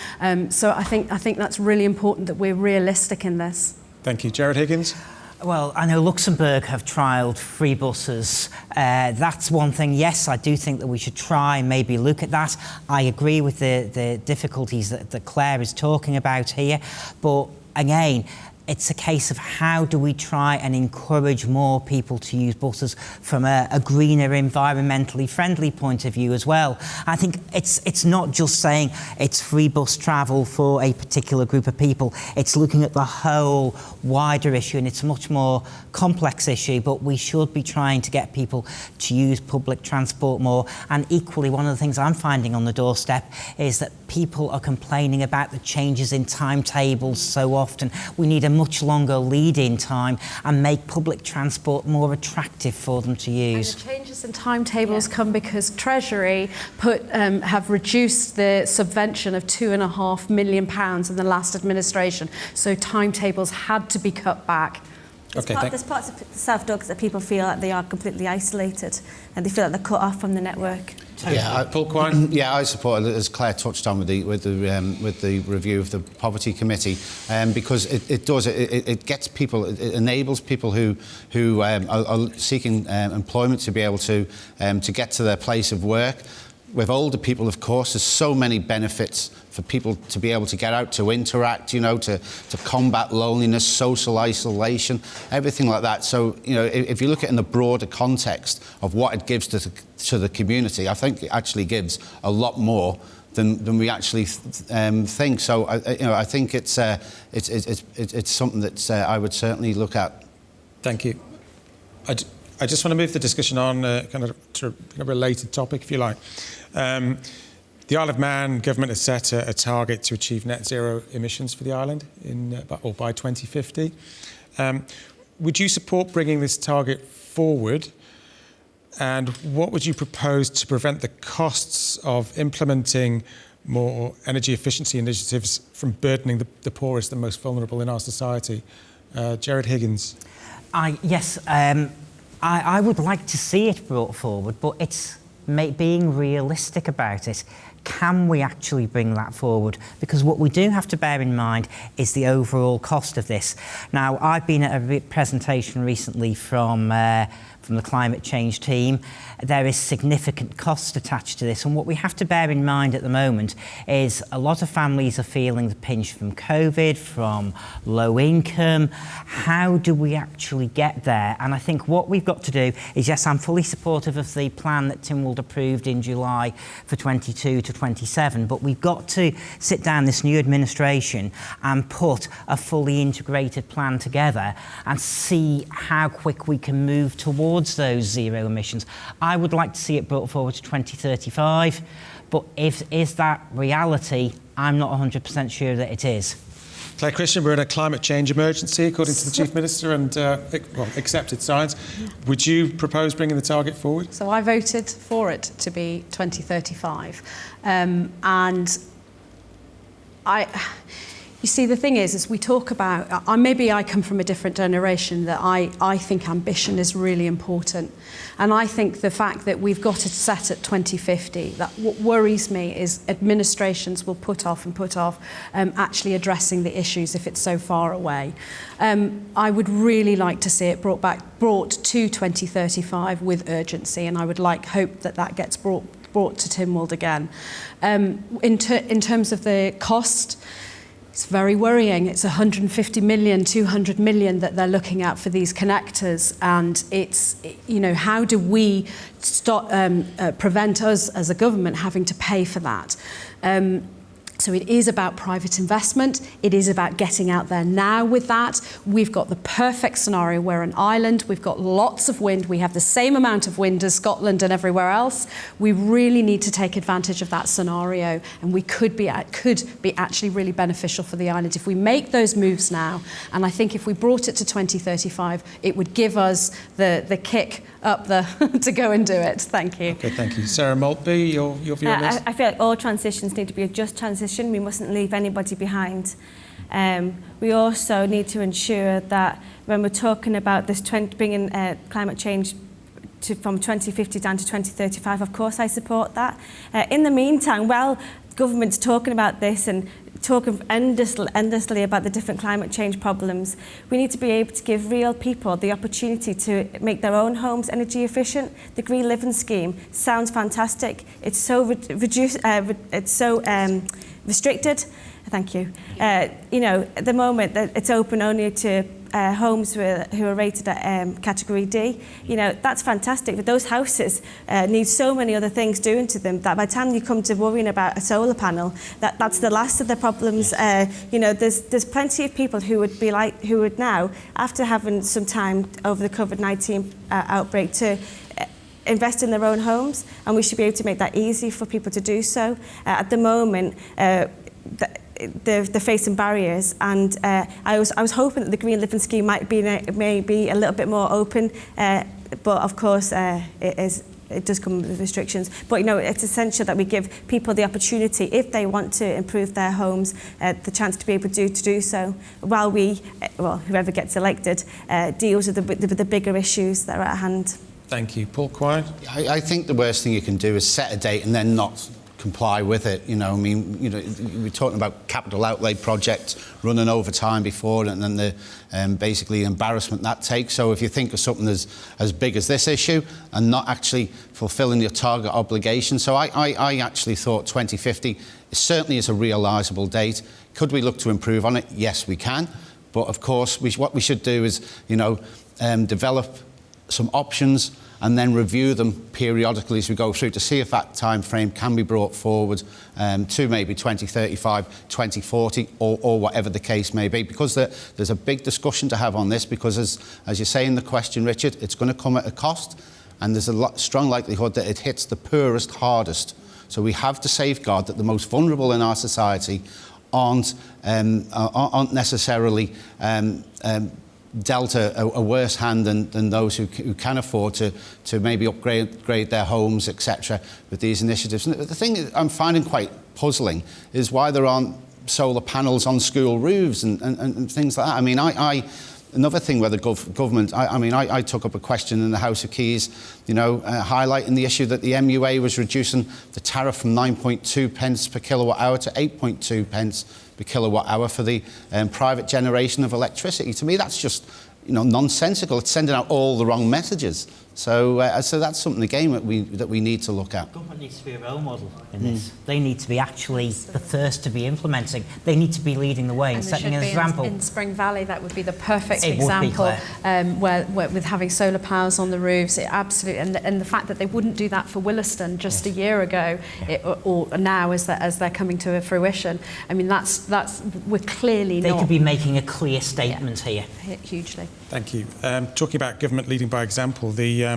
So I think that's really important that we're realistic in this. Thank you. Jared Higgins? Well, I know Luxembourg have trialled free buses. That's one thing. Yes, I do think that we should try and maybe look at that. I agree with the difficulties that Claire is talking about here. But again, it's a case of how do we try and encourage more people to use buses from a greener, environmentally friendly point of view as well. I think it's not just saying it's free bus travel for a particular group of people. It's looking at the whole wider issue, and it's a much more complex issue, but we should be trying to get people to use public transport more. And equally, one of the things I'm finding on the doorstep is that people are complaining about the changes in timetables so often. We need a much longer lead-in time and make public transport more attractive for them to use. And the changes in timetables come because Treasury have reduced the subvention of £2.5 million in the last administration, so timetables had to be cut back. There's parts of South Douglas that people feel like they are completely isolated and they feel like they're cut off from the network. Paul Quine? Yeah, I support it, as Claire touched on with the review of the Poverty Committee, because it gets people, it enables people who are seeking employment to be able to get to their place of work. With older people, of course, there's so many benefits for people to be able to get out, to interact, to combat loneliness, social isolation, everything like that. So, if you look at it in the broader context of what it gives to the community, I think it actually gives a lot more than we actually think. So, I think it's something that I would certainly look at. Thank you. I just want to move the discussion on to a related topic, if you like. The Isle of Man government has set a target to achieve net zero emissions for the island by 2050. Would you support bringing this target forward? And what would you propose to prevent the costs of implementing more energy efficiency initiatives from burdening the poorest and most vulnerable in our society? Jared Higgins. Yes. I would like to see it brought forward, but it's being realistic about it. Can we actually bring that forward? Because what we do have to bear in mind is the overall cost of this. Now, I've been at a presentation recently from the climate change team. There is significant cost attached to this, and what we have to bear in mind at the moment is a lot of families are feeling the pinch from COVID, from low income. How do we actually get there? And I think what we've got to do is, yes, I'm fully supportive of the plan that Tynwald approved in July for 22 to 27, but we've got to sit down, this new administration, and put a fully integrated plan together and see how quick we can move towards those zero emissions. I would like to see it brought forward to 2035, but is that reality? I'm not 100% sure that it is. Claire Christian, we're in a climate change emergency, according to the Chief Minister, and accepted science. Would you propose bringing the target forward? So I voted for it to be 2035. You see, the thing is we talk about, maybe I come from a different generation, that I think ambition is really important. And I think the fact that we've got it set at 2050, that what worries me is administrations will put off actually addressing the issues if it's so far away. I would really like to see it brought to 2035 with urgency, and I would hope that gets brought to Tynwald again. In terms of the cost, it's very worrying. It's 150 million, 200 million that they're looking at for these connectors, and it's, how do we prevent us as a government having to pay for that? So it is about private investment. It is about getting out there now with that. We've got the perfect scenario. We're an island. We've got lots of wind. We have the same amount of wind as Scotland and everywhere else. We really need to take advantage of that scenario, and we could be actually really beneficial for the island if we make those moves now. And I think if we brought it to 2035, it would give us the kick up to go and do it. Thank you. Okay, thank you. Sarah Maltby, your view on this? I feel like all transitions need to be a just transition. We mustn't leave anybody behind. We also need to ensure that when we're talking about this bringing climate change from 2050 down to 2035, of course I support that. In the meantime, while government's talking about this and talk endlessly about the different climate change problems. We need to be able to give real people the opportunity to make their own homes energy efficient. The Green Living Scheme sounds fantastic. It's so restricted. Thank you. You know, at the moment, it's open only to homes who are rated at category D. You know, that's fantastic, but those houses need so many other things doing to them that by the time you come to worrying about a solar panel, that's the last of the problems. You know, there's plenty of people who would now, after having some time over the COVID-19 outbreak, to invest in their own homes, and we should be able to make that easy for people to do so. At the moment, they're facing barriers, and I was hoping that the Green Living Scheme might be maybe a little bit more open, but of course it does come with restrictions. But you know, it's essential that we give people the opportunity, if they want to improve their homes, the chance to be able to do so, while whoever gets elected deals with the bigger issues that are at hand. Thank you. Paul Quine? I think the worst thing you can do is set a date and then not comply with it. You know, I mean, you know, we're talking about capital outlay projects running over time before, and then the basically embarrassment that takes. So if you think of something as big as this issue and not actually fulfilling your target obligation, so I actually thought 2050 certainly is a realisable date. Could we look to improve on it? Yes, we can. But of course, what we should do is, you know, develop some options and then review them periodically as we go through to see if that time frame can be brought forward to maybe 2035, 2040, or whatever the case may be. Because there's a big discussion to have on this, because as you say in the question, Richard, it's going to come at a cost, and there's a strong likelihood that it hits the poorest hardest. So we have to safeguard that the most vulnerable in our society aren't necessarily dealt a worse hand than those who can afford to maybe upgrade their homes, etc., with these initiatives. And the thing that I'm finding quite puzzling is why there aren't solar panels on school roofs and things like that. I mean, another thing where the government, I took up a question in the House of Keys, you know, highlighting the issue that the MUA was reducing the tariff from 9.2 pence per kilowatt hour to 8.2 pence per kilowatt hour for the private generation of electricity. To me, that's just, you know, nonsensical. It's sending out all the wrong messages. So that's something again that we need to look at. Government needs to be a role model in this. They need to be actually the first to be implementing. They need to be leading the way and setting an example. In Spring Valley, that would be the perfect example, where with having solar powers on the roofs. It absolutely, and the fact that they wouldn't do that for Williston just a year ago, or now as they're coming to fruition. I mean, that's we're clearly they could be making a clear statement here. Hugely. Thank you. Talking about government leading by example, the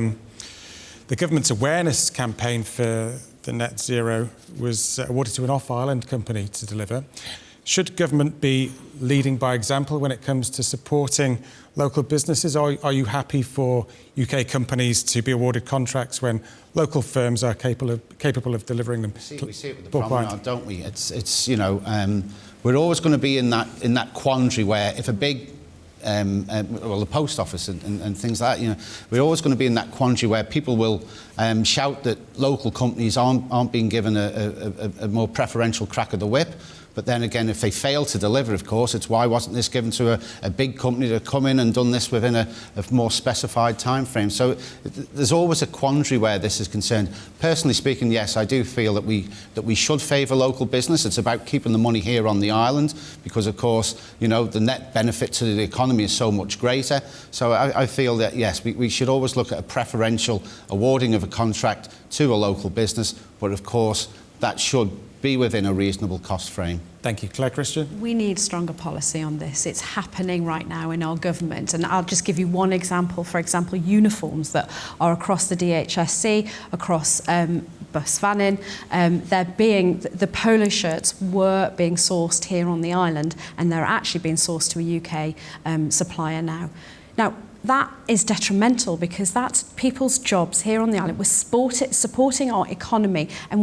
government's awareness campaign for the net zero was awarded to an off-island company to deliver. Should government be leading by example when it comes to supporting local businesses? Are you happy for UK companies to be awarded contracts when local firms are capable of delivering them? We see it with the promenade, don't we? It's you know, we're always going to be in that quandary where if a big the post office and things like that, you know, we're always going to be in that quandary where people will shout that local companies aren't being given a more preferential crack of the whip. But then again, if they fail to deliver, of course, it's why wasn't this given to a big company to come in and done this within a more specified time frame? So there's always a quandary where this is concerned. Personally speaking, yes, I do feel that we should favour local business. It's about keeping the money here on the island because, of course, you know, the net benefit to the economy is so much greater. So I feel that, yes, we should always look at a preferential awarding of a contract to a local business, but of course, that should be within a reasonable cost frame. Thank you. Claire Christian? We need stronger policy on this. It's happening right now in our government. And I'll just give you one example. For example, uniforms that are across the DHSC, across bus vanning. The polo shirts were being sourced here on the island, and they're actually being sourced to a UK supplier now. Now, that is detrimental because that's people's jobs here on the island. We're supporting our economy, and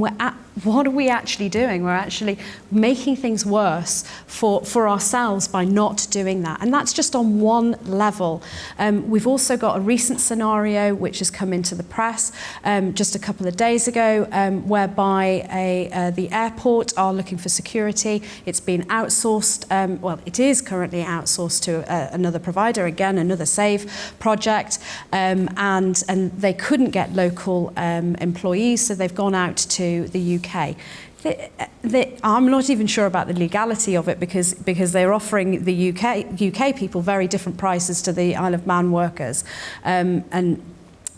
what are we actually doing? We're actually making things worse for ourselves by not doing that. And that's just on one level. We've also got a recent scenario which has come into the press just a couple of days ago, whereby the airport are looking for security. It's been outsourced, well, it is currently outsourced to another provider, again, another SAVE project, and they couldn't get local employees, so they've gone out to the UK. I'm not even sure about the legality of it because they're offering the UK people very different prices to the Isle of Man workers, and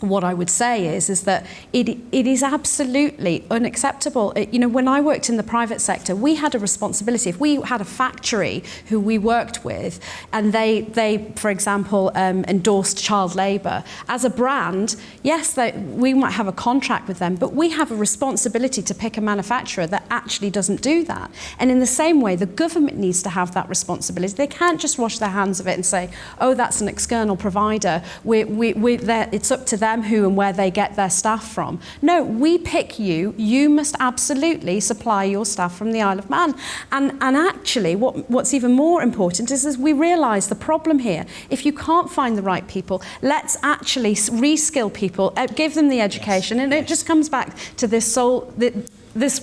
what I would say is that it is absolutely unacceptable. When I worked in the private sector, we had a responsibility. If we had a factory who we worked with, and they for example, endorsed child labour, as a brand, yes, we might have a contract with them, but we have a responsibility to pick a manufacturer that actually doesn't do that. And in the same way, the government needs to have that responsibility. They can't just wash their hands of it and say, oh, that's an external provider. It's up to them who and where they get their staff from. No, we pick you. You must absolutely supply your staff from the Isle of Man. And actually, what's even more important is we realise the problem here. If you can't find the right people, let's actually reskill people, give them the education, and it just comes back to this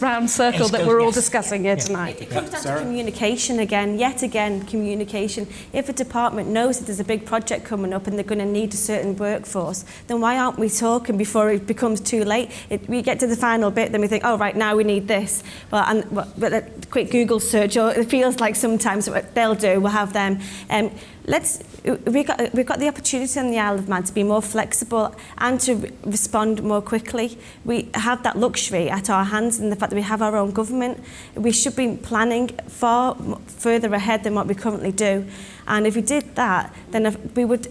round circle that we're all discussing here tonight. It comes down to communication again, yet again, communication. If a department knows that there's a big project coming up and they're going to need a certain workforce, then why aren't we talking before it becomes too late? We get to the final bit, then we think, oh, right, now we need this. But a quick Google search, or it feels like sometimes what they'll do, we'll have them. We've got the opportunity on the Isle of Man to be more flexible and to respond more quickly. We have that luxury at our hands in the fact that we have our own government. We should be planning far further ahead than what we currently do. And if we did that, then we would,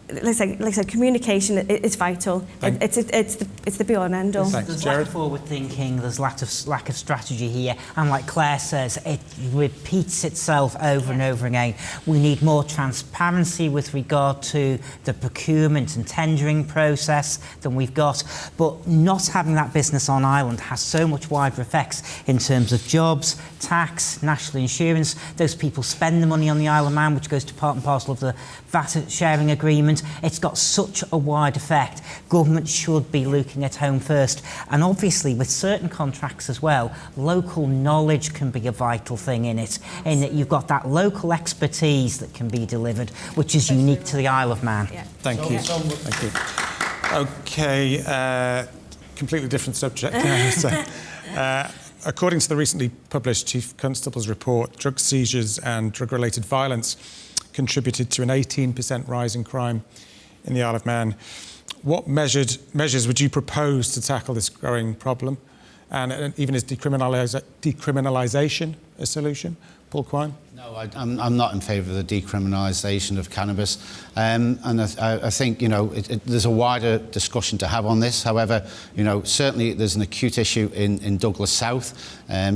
like I said, communication is vital. It's the be all and end all. There's lack of forward thinking, there's lack of strategy here, and like Claire says, it repeats itself over and over again. We need more transparency with regard to the procurement and tendering process than we've got, but not having that business on island has so much wider effects in terms of jobs, tax, national insurance. Those people spend the money on the Isle of Man, which goes to part and parcel of the VAT sharing agreement. It's got such a wide effect. Government should be looking at home first. And obviously, with certain contracts as well, local knowledge can be a vital thing in it, in that you've got that local expertise that can be delivered, which is unique to the Isle of Man. Yeah. Thank you. OK, completely different subject. According to the recently published Chief Constable's report, drug seizures and drug-related violence contributed to an 18% rise in crime in the Isle of Man. What measures would you propose to tackle this growing problem? And even is decriminalisation a solution? Paul Quine? No, I'm not in favour of the decriminalisation of cannabis. And I think, there's a wider discussion to have on this. However, certainly there's an acute issue in Douglas South.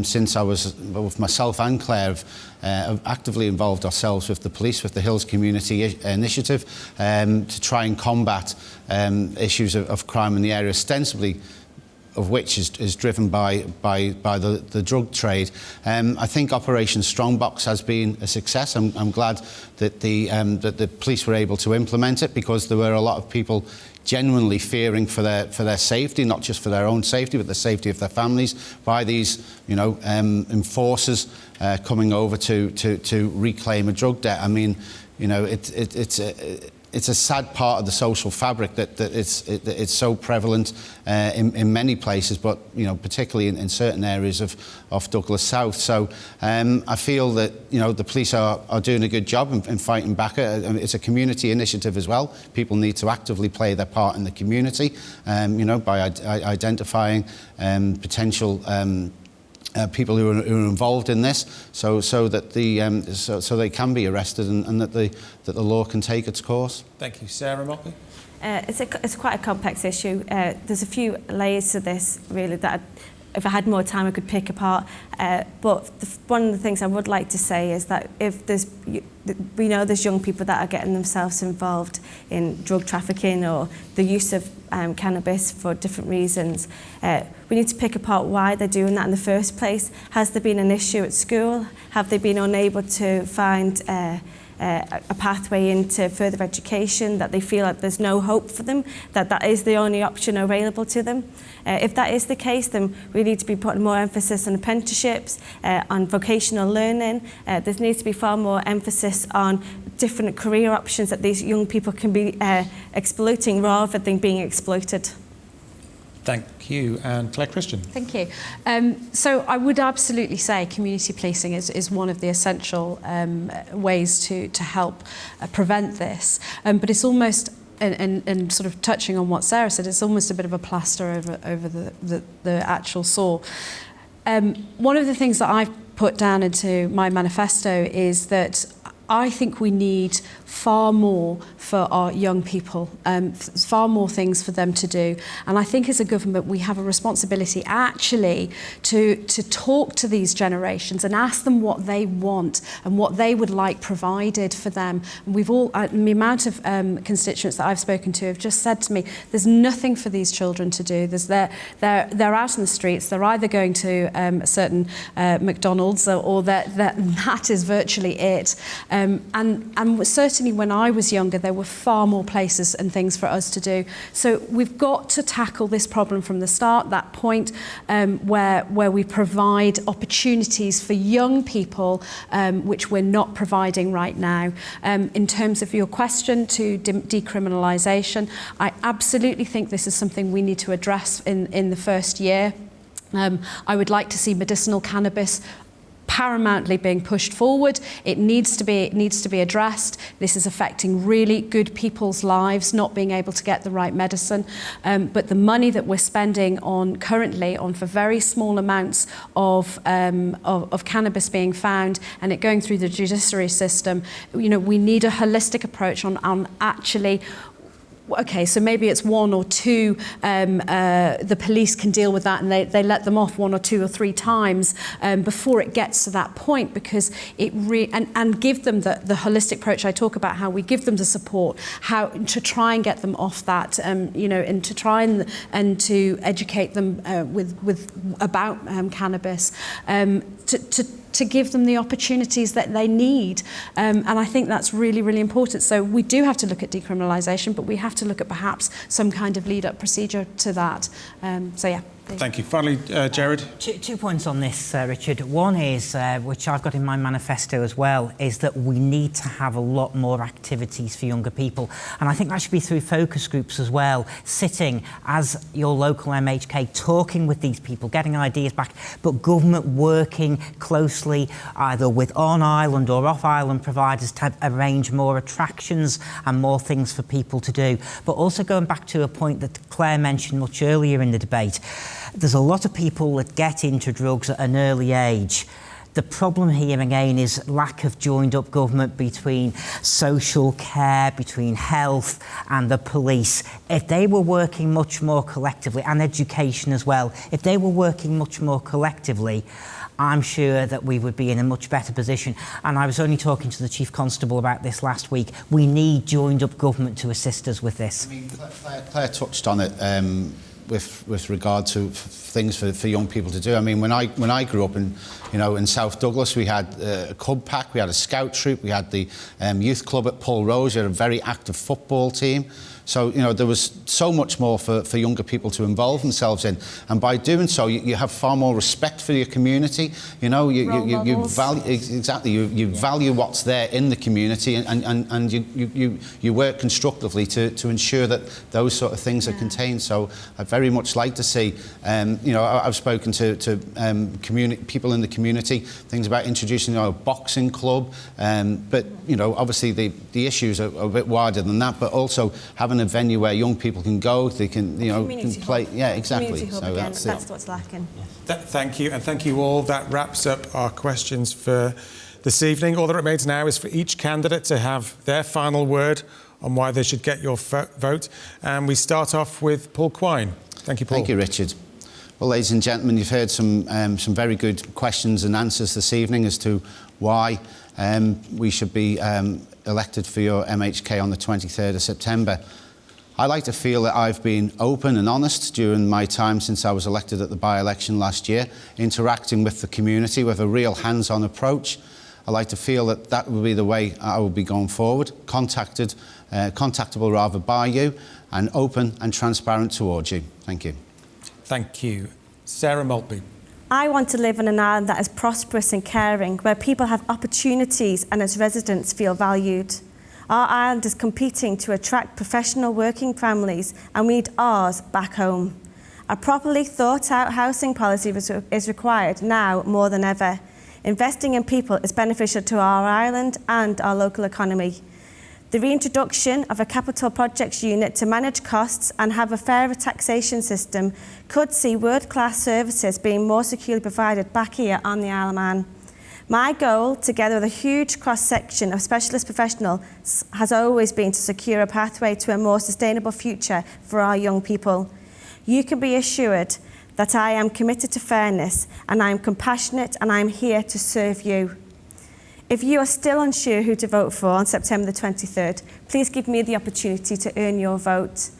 Since I was, both myself and Claire, have actively involved ourselves with the police, with the Hills Community Initiative, to try and combat issues of crime in the area, ostensibly of which is driven by the drug trade. I think Operation Strongbox has been a success. I'm glad that the police were able to implement it, because there were a lot of people genuinely fearing for their safety, not just for their own safety, but the safety of their families, by these enforcers coming over to reclaim a drug debt. I mean, it's a sad part of the social fabric that it's so prevalent in many places, but particularly in certain areas of Douglas South. So I feel that the police are doing a good job in fighting back. It's a community initiative as well. People need to actively play their part in the community, by identifying potential people who are involved in this, so that they can be arrested and that the law can take its course. Thank you. Sarah Motley? It's quite a complex issue. There's a few layers to this, really, that if I had more time, I could pick apart. But one of the things I would like to say is that if we know there's young people that are getting themselves involved in drug trafficking or the use of cannabis for different reasons, we need to pick apart why they're doing that in the first place. Has there been an issue at school? Have they been unable to find a pathway into further education, that they feel like there's no hope for them, that is the only option available to them? If that is the case, then we need to be putting more emphasis on apprenticeships, on vocational learning. There needs to be far more emphasis on different career options that these young people can be exploiting rather than being exploited. Thank you. And Claire Christian. Thank you. So I would absolutely say community policing is one of the essential ways to help prevent this. But it's almost, and sort of touching on what Sarah said, it's almost a bit of a plaster over the actual sore. One of the things that I've put down into my manifesto is that I think we need far more for our young people, far more things for them to do. And I think as a government, we have a responsibility actually to talk to these generations and ask them what they want and what they would like provided for them. And we've all, the amount of constituents that I've spoken to have just said to me, there's nothing for these children to do. They're out in the streets. They're either going to a certain McDonald's or that is virtually it. And certainly when I was younger, there were far more places and things for us to do. So we've got to tackle this problem from the start, that point where we provide opportunities for young people, which we're not providing right now. In terms of your question to decriminalisation, I absolutely think this is something we need to address in the first year. I would like to see medicinal cannabis paramountly being pushed forward. It needs to be addressed. This is affecting really good people's lives, not being able to get the right medicine. But the money that we're spending currently on for very small amounts of cannabis being found and it going through the judiciary system, we need a holistic approach on actually. Okay, so maybe it's one or two, the police can deal with that and they let them off 1 or 2 or 3 times before it gets to that point, because and give them the holistic approach I talk about, how we give them the support, how to try and get them off that, and to try and to educate them about cannabis, to give them the opportunities that they need. And I think that's really, really important. So we do have to look at decriminalisation, but we have to look at perhaps some kind of lead-up procedure to that. So yeah. Thank you. Finally, Jared. 2 points on this, Richard. One is, which I've got in my manifesto as well, is that we need to have a lot more activities for younger people. And I think that should be through focus groups as well, sitting as your local MHK, talking with these people, getting ideas back, but government working closely either with on-island or off-island providers to arrange more attractions and more things for people to do. But also going back to a point that Claire mentioned much earlier in the debate, there's a lot of people that get into drugs at an early age. The problem here again is lack of joined up government between social care, between health and the police. If they were working much more collectively, and education as well, if they were working much more collectively, I'm sure that we would be in a much better position. And I was only talking to the Chief Constable about this last week. We need joined up government to assist us with this. I mean, Claire touched on it. With regard to things for young people to do. I mean, when I grew up in South Douglas, we had a club pack, we had a scout troop, we had the youth club at Pulrose, we had a very active football team. So, there was so much more for younger people to involve themselves in. And by doing so, you have far more respect for your community. You value, exactly, you value what's there in the community, and you work constructively to ensure that those sort of things are contained. So I'd very much like to see, I've spoken to people in the community, things about introducing a boxing club, but, obviously the issues are a bit wider than that, but also having a venue where young people can go, they can, can play. Yeah, exactly. So that's what's lacking. Thank you, and thank you all. That wraps up our questions for this evening. All that remains now is for each candidate to have their final word on why they should get your vote. And we start off with Paul Quine. Thank you, Paul. Thank you, Richard. Well, ladies and gentlemen, you've heard some very good questions and answers this evening as to why we should be elected for your MHK on the 23rd of September. I like to feel that I've been open and honest during my time since I was elected at the by-election last year, interacting with the community with a real hands-on approach. I like to feel that that will be the way I will be going forward, contactable rather by you, and open and transparent towards you. Thank you. Thank you. Sarah Maltby. I want to live on an island that is prosperous and caring, where people have opportunities and its residents feel valued. Our island is competing to attract professional working families, and we need ours back home. A properly thought out housing policy is required now more than ever. Investing in people is beneficial to our island and our local economy. The reintroduction of a capital projects unit to manage costs and have a fairer taxation system could see world-class services being more securely provided back here on the Isle of Man. My goal, together with a huge cross-section of specialist professionals, has always been to secure a pathway to a more sustainable future for our young people. You can be assured that I am committed to fairness, and I am compassionate, and I am here to serve you. If you are still unsure who to vote for on September the 23rd, please give me the opportunity to earn your vote.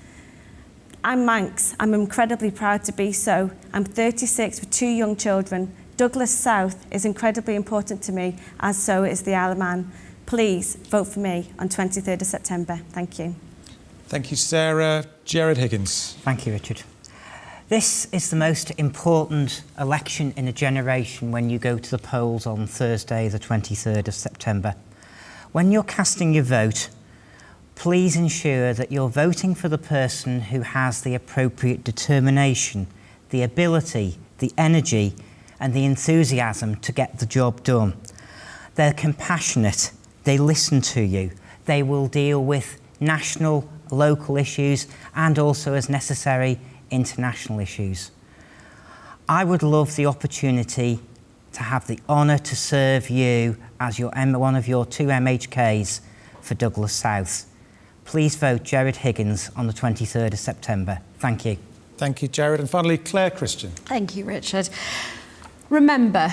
I'm Manx. I'm incredibly proud to be so. I'm 36 with 2 young children. Douglas South is incredibly important to me, as so is the Isle of Man. Please vote for me on 23rd of September. Thank you. Thank you, Sarah. Gerard Higgins. Thank you, Richard. This is the most important election in a generation when you go to the polls on Thursday, the 23rd of September. When you're casting your vote, please ensure that you're voting for the person who has the appropriate determination, the ability, the energy, and the enthusiasm to get the job done. They're compassionate, they listen to you, they will deal with national, local issues, and also, as necessary, international issues. I would love the opportunity to have the honour to serve you as one of your 2 MHKs for Douglas South. Please vote Gerard Higgins on the 23rd of September. Thank you. Thank you, Gerard. And finally, Claire Christian. Thank you, Richard. Remember,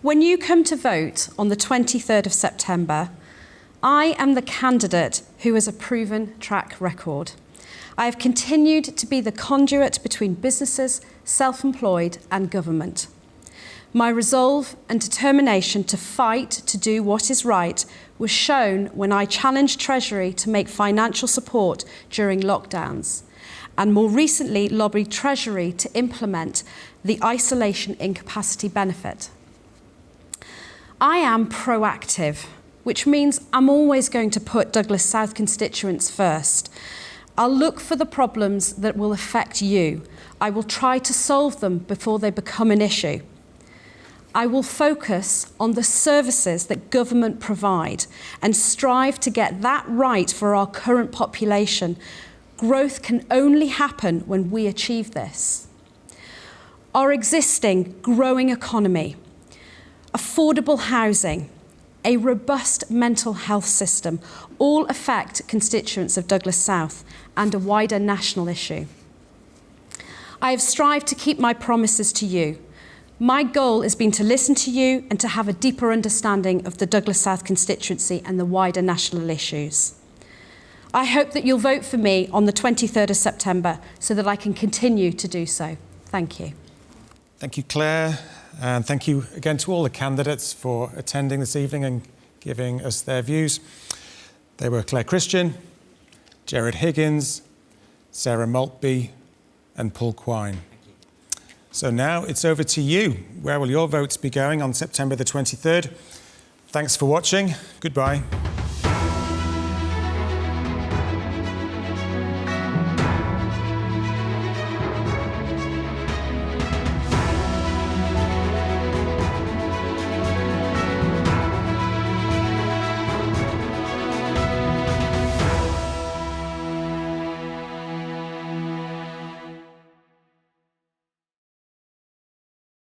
when you come to vote on the 23rd of September, I am the candidate who has a proven track record. I have continued to be the conduit between businesses, self-employed and government. My resolve and determination to fight to do what is right was shown when I challenged Treasury to make financial support during lockdowns, and more recently lobbied Treasury to implement the isolation incapacity benefit. I am proactive, which means I'm always going to put Douglas South constituents first. I'll look for the problems that will affect you. I will try to solve them before they become an issue. I will focus on the services that government provide and strive to get that right for our current population. Growth can only happen when we achieve this. Our existing growing economy, affordable housing, a robust mental health system all affect constituents of Douglas South and a wider national issue. I have strived to keep my promises to you. My goal has been to listen to you and to have a deeper understanding of the Douglas South constituency and the wider national issues. I hope that you'll vote for me on the 23rd of September so that I can continue to do so. Thank you. Thank you, Claire. And thank you again to all the candidates for attending this evening and giving us their views. They were Claire Christian, Gerard Higgins, Sarah Maltby and Paul Quine. So now it's over to you. Where will your votes be going on September the 23rd? Thanks for watching. Goodbye.